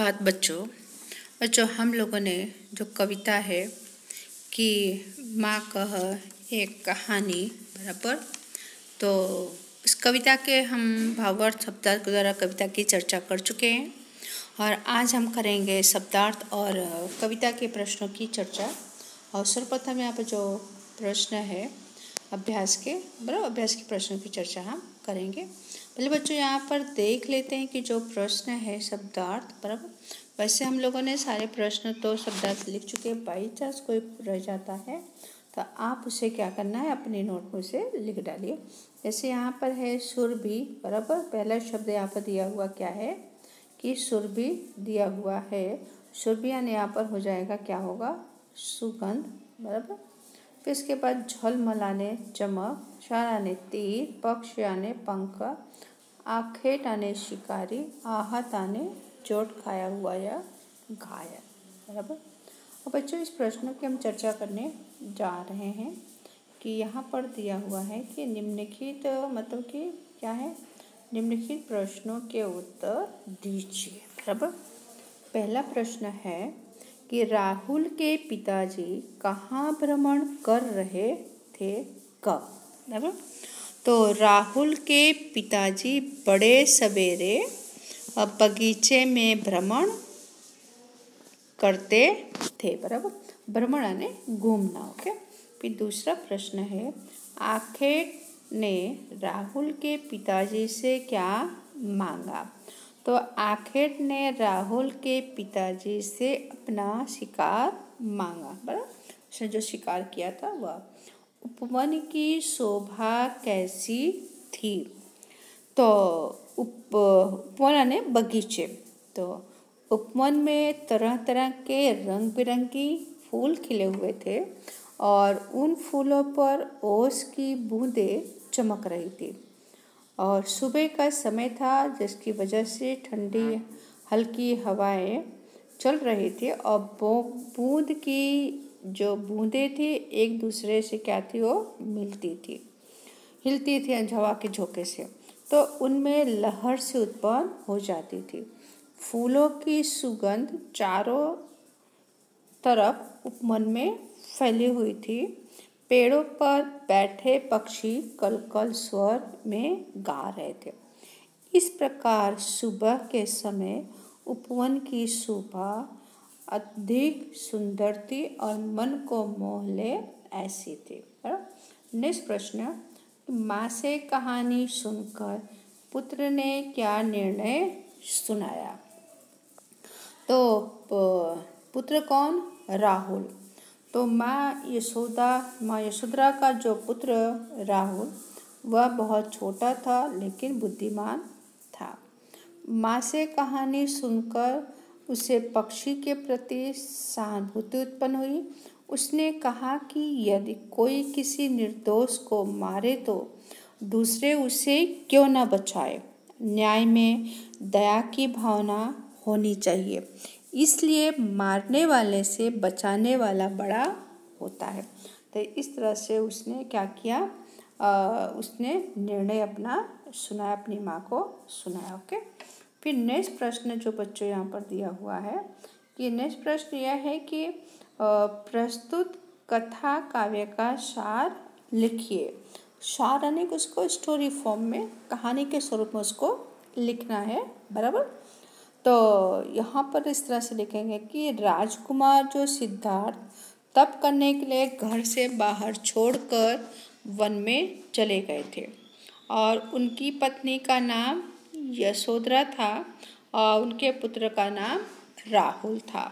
सुप्रभात बच्चों हम लोगों ने जो कविता है कि माँ कह एक कहानी बराबर। तो इस कविता के हम भावार्थ शब्दार्थ के द्वारा कविता की चर्चा कर चुके हैं और आज हम करेंगे शब्दार्थ और कविता के प्रश्नों की चर्चा। और सर्वप्रथम यहाँ पर जो प्रश्न है अभ्यास के प्रश्नों की चर्चा हम करेंगे। पहले बच्चों यहाँ पर देख लेते हैं कि जो प्रश्न है शब्दार्थ बराबर। वैसे हम लोगों ने सारे प्रश्न तो शब्दार्थ लिख चुके हैं, बाई चांस कोई रह जाता है तो आप उसे क्या करना है अपनी नोट में से लिख डालिए। जैसे यहाँ पर है सुरभि बराबर। पहला शब्द यहाँ पर दिया हुआ क्या है कि सुरभि दिया हुआ है। सुरभि यानी यहाँ पर हो जाएगा क्या होगा सुगंध बराबर। फिर इसके बाद झलमल आने चमक, शार आने तीर, पक्ष आने पंख, आखेट आने शिकारी, आहत आने चोट खाया हुआ या घायल बराबर। अब बच्चों इस प्रश्नों की हम चर्चा करने जा रहे हैं कि यहाँ पर दिया हुआ है कि निम्नलिखित मतलब कि क्या है, निम्नलिखित प्रश्नों के उत्तर दीजिए बराबर। पहला प्रश्न है कि राहुल के पिताजी कहाँ भ्रमण कर रहे थे कब बराबर। तो राहुल के पिताजी बड़े सवेरे बगीचे में भ्रमण करते थे बराबर। भ्रमण यानी घूमना। ओके। फिर दूसरा प्रश्न है आखेट ने राहुल के पिताजी से क्या मांगा। तो आखेट ने राहुल के पिताजी से अपना शिकार मांगा बराबर। उसने जो शिकार किया था वह। उपवन की शोभा कैसी थी। तो उपवन यानी बगीचे। तो उपवन में तरह तरह के रंग बिरंगी फूल खिले हुए थे और उन फूलों पर ओस की बूंदें चमक रही थी और सुबह का समय था जिसकी वजह से ठंडी हल्की हवाएं चल रही थी और बूंद की जो बूंदें थी एक दूसरे से क्या थी वो मिलती थी, हिलती थी हवा के झोंके से, तो उनमें लहर से उत्पन्न हो जाती थी। फूलों की सुगंध चारों तरफ उपवन में फैली हुई थी। पेड़ों पर बैठे पक्षी कलकल स्वर में गा रहे थे। इस प्रकार सुबह के समय उपवन की शोभा अधिक सुंदर थी और मन को मोह ले ऐसी थी। नेक्स्ट प्रश्न, माँ से कहानी सुनकर पुत्र ने क्या निर्णय सुनाया। तो पुत्र कौन, राहुल। तो माँ यशोधरा का जो पुत्र राहुल वह बहुत छोटा था लेकिन बुद्धिमान था। माँ से कहानी सुनकर उसे पक्षी के प्रति सहानुभूति उत्पन्न हुई। उसने कहा कि यदि कोई किसी निर्दोष को मारे तो दूसरे उसे क्यों न बचाए। न्याय में दया की भावना होनी चाहिए, इसलिए मारने वाले से बचाने वाला बड़ा होता है। तो इस तरह से उसने क्या किया, उसने निर्णय अपना सुनाया, अपनी माँ को सुनाया। ओके। फिर नेक्स्ट प्रश्न जो बच्चों यहाँ पर दिया हुआ है कि नेक्स्ट प्रश्न यह है कि प्रस्तुत कथा काव्य का सार लिखिए। सार यानी उसको स्टोरी फॉर्म में कहानी के स्वरूप में उसको लिखना है बराबर। तो यहाँ पर इस तरह से लिखेंगे कि राजकुमार जो सिद्धार्थ तप करने के लिए घर से बाहर छोड़कर वन में चले गए थे और उनकी पत्नी का नाम यशोधरा था और उनके पुत्र का नाम राहुल था।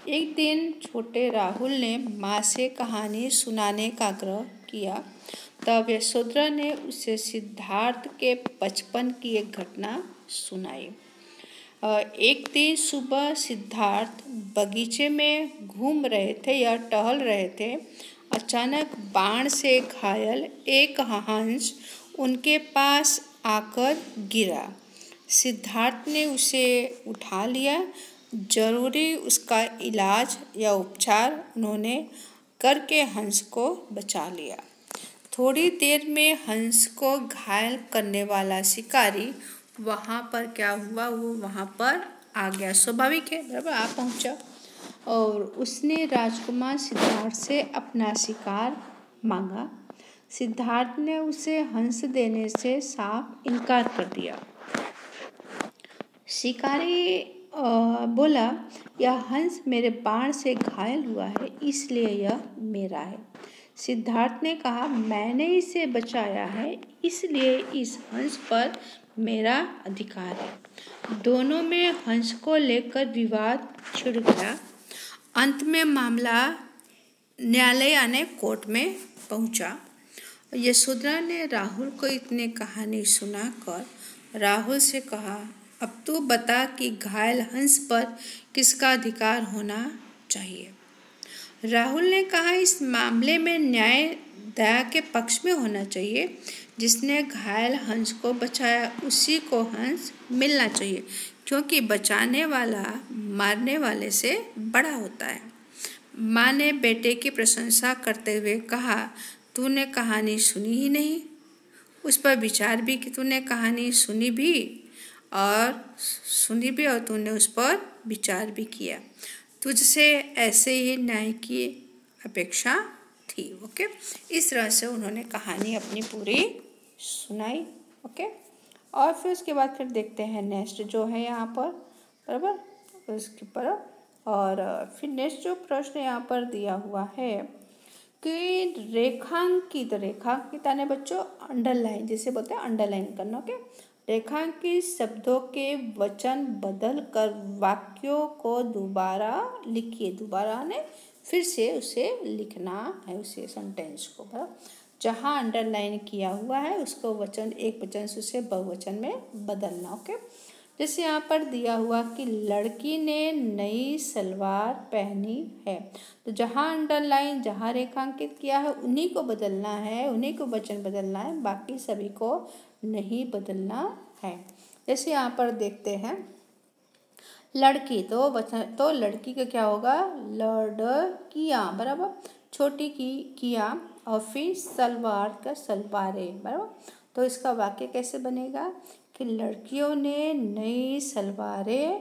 एक दिन छोटे राहुल ने माँ से कहानी सुनाने का आग्रह किया। तब यशोधरा ने उसे सिद्धार्थ के बचपन की एक घटना सुनाई। एक दिन सुबह सिद्धार्थ बगीचे में घूम रहे थे या टहल रहे थे। अचानक बाण से घायल एक हंस उनके पास आकर गिरा। सिद्धार्थ ने उसे उठा लिया। जरूरी उसका इलाज या उपचार उन्होंने करके हंस को बचा लिया। थोड़ी देर में हंस को घायल करने वाला शिकारी वहाँ पर क्या हुआ, वो वहाँ पर आ गया, स्वाभाविक है, बराबर आ पहुँचा। और उसने राजकुमार सिद्धार्थ से अपना शिकार मांगा। सिद्धार्थ ने उसे हंस देने से साफ इनकार कर दिया। शिकारी बोला, यह हंस मेरे बाण से घायल हुआ है, इसलिए यह मेरा है। सिद्धार्थ ने कहा, मैंने इसे बचाया है, इसलिए इस हंस पर मेरा अधिकार है। दोनों में हंस को लेकर विवाद छिड़ गया। अंत में मामला न्यायालय यानी कोर्ट में पहुंचा। यशोधरा ने राहुल को इतनी कहानी सुनाकर राहुल से कहा, अब तू बता कि घायल हंस पर किसका अधिकार होना चाहिए। राहुल ने कहा, इस मामले में न्याय दया के पक्ष में होना चाहिए। जिसने घायल हंस को बचाया उसी को हंस मिलना चाहिए, क्योंकि बचाने वाला मारने वाले से बड़ा होता है। माँ ने बेटे की प्रशंसा करते हुए कहा, तूने कहानी सुनी ही नहीं, उस पर विचार भी कि तूने कहानी सुनी भी और तूने उस पर विचार भी किया। तुझसे ऐसे ही न्याय की अपेक्षा थी। ओके, इस तरह से उन्होंने कहानी अपनी पूरी सुनाई। ओके, और फिर उसके बाद फिर देखते हैं नेक्स्ट जो है यहाँ पर, बराबर उसके पर। और फिर नेक्स्ट जो प्रश्न यहाँ पर दिया हुआ है कि रेखांकित यानी बच्चों अंडरलाइन, जिसे बोलते हैं अंडरलाइन करना। ओके, रेखांकित शब्दों के वचन बदल कर वाक्यों को दोबारा लिखिए। दोबारा ने फिर से उसे लिखना है, उसे सेंटेंस को, बराबर जहाँ अंडरलाइन किया हुआ है उसको वचन एक वचन से उसे बहुवचन में बदलना। ओके, जैसे यहाँ पर दिया हुआ कि लड़की ने नई सलवार पहनी है, तो जहाँ अंडरलाइन जहाँ रेखांकित किया है उन्हीं को बदलना है, उन्हीं को वचन बदलना है, बाकी सभी को नहीं बदलना है। जैसे यहाँ पर देखते हैं लड़की, तो वचन तो लड़की का क्या होगा, लड़कियाँ, बराबर छोटी की किया, और फिर सलवार का सलवारे, बराबर। तो इसका वाक्य कैसे बनेगा कि लड़कियों ने नई सलवारें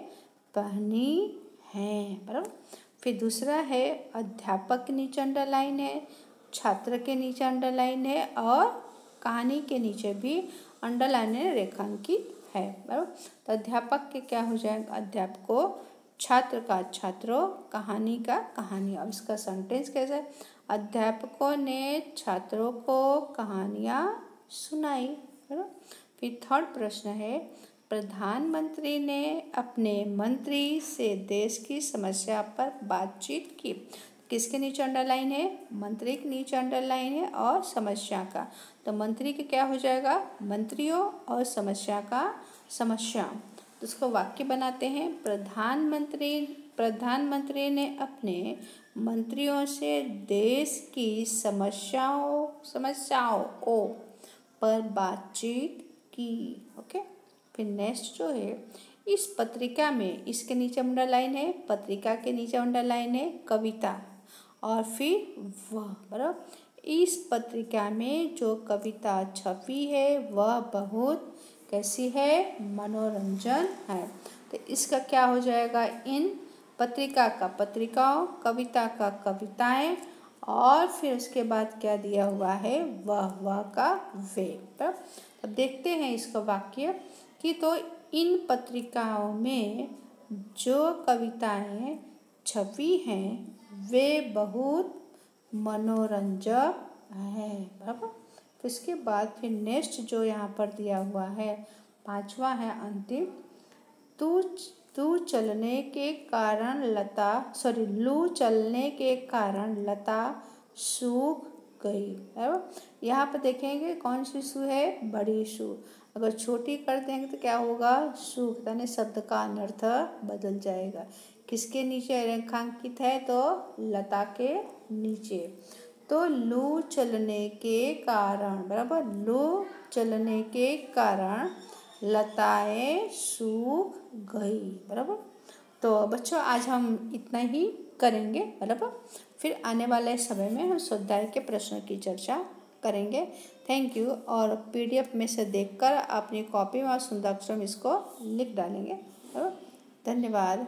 पहनी हैं, बराबर। फिर दूसरा है अध्यापक के नीचे अंडरलाइन है, छात्र के नीचे अंडरलाइन है, और कहानी के नीचे भी अंडरलाइन रेखांकित है, बराबर। तो अध्यापक के क्या हो जाएगा, अध्यापकों, छात्र का छात्रों, कहानी का कहानी। अब इसका सेंटेंस कैसे, अध्यापकों ने छात्रों को कहानियाँ सुनाई, बराबर। फिर थर्ड प्रश्न है, प्रधानमंत्री ने अपने मंत्री से देश की समस्या पर बातचीत की। किसके नीचे अंडरलाइन है, मंत्री के नीचे अंडरलाइन है, और समस्या का, तो मंत्री के क्या हो जाएगा, मंत्रियों, और समस्या का समस्या। तो उसको वाक्य बनाते हैं, प्रधानमंत्री ने अपने मंत्रियों से देश की समस्याओं पर बातचीत की। ओके, फिर नेक्स्ट जो है, इस पत्रिका में, इसके नीचे अंडरलाइन है, पत्रिका के नीचे अंडरलाइन है कविता, और फिर वह, बराबर इस पत्रिका में जो कविता छपी है वह बहुत कैसी है, मनोरंजन है। तो इसका क्या हो जाएगा, इन पत्रिका का पत्रिकाओं, कविता का कविताएं, और फिर उसके बाद क्या दिया हुआ है, वह का वे। अब देखते हैं इसका वाक्य कि तो इन पत्रिकाओं में जो कविताएं छपी हैं वे बहुत मनोरंजक हैं, बराबर। तो इसके बाद फिर नेक्स्ट जो यहाँ पर दिया हुआ है, पांचवा है अंतिम, लू चलने के कारण लता सूख गई, बराबर। यहाँ पर देखेंगे कौन सी सू है, बड़ी सू। अगर छोटी कर देंगे तो क्या होगा, सूख, यानी शब्द का अनर्थ बदल जाएगा। किसके नीचे रेखांकित है, तो लता के नीचे। तो लू चलने के कारण, बराबर लू चलने के कारण लताएं सूख गई, बराबर। तो बच्चों आज हम इतना ही करेंगे, बराबर। फिर आने वाले समय में हम स्वाध्याय के प्रश्नों की चर्चा करेंगे। Thank you. और PDF में से देखकर अपनी कॉपी में सुंदराक्षर में इसको लिख डालेंगे, बराबर। धन्यवाद।